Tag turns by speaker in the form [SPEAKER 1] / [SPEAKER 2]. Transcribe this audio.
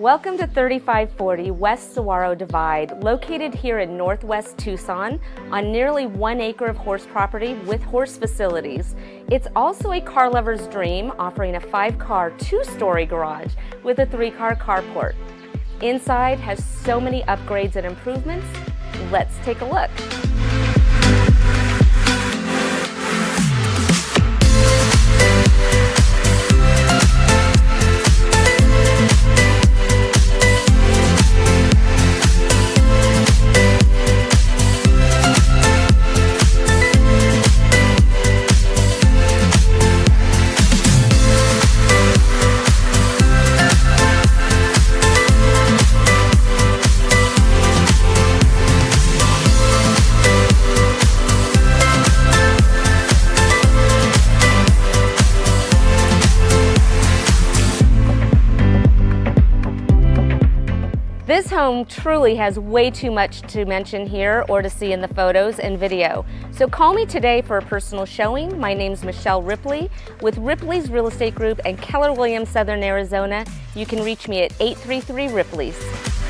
[SPEAKER 1] Welcome to 3540 West Saguaro Divide, located here in northwest Tucson on nearly 1 acre of horse property with horse facilities. It's also a car lover's dream, offering a 5-car, 2-story garage with a 3-car carport. Inside has so many upgrades and improvements. Let's take a look. This home truly has way too much to mention here or to see in the photos and video. So call me today for a personal showing. My name's Michelle Ripley with Ripley's Real Estate Group and Keller Williams, Southern Arizona. You can reach me at 833 Ripley's.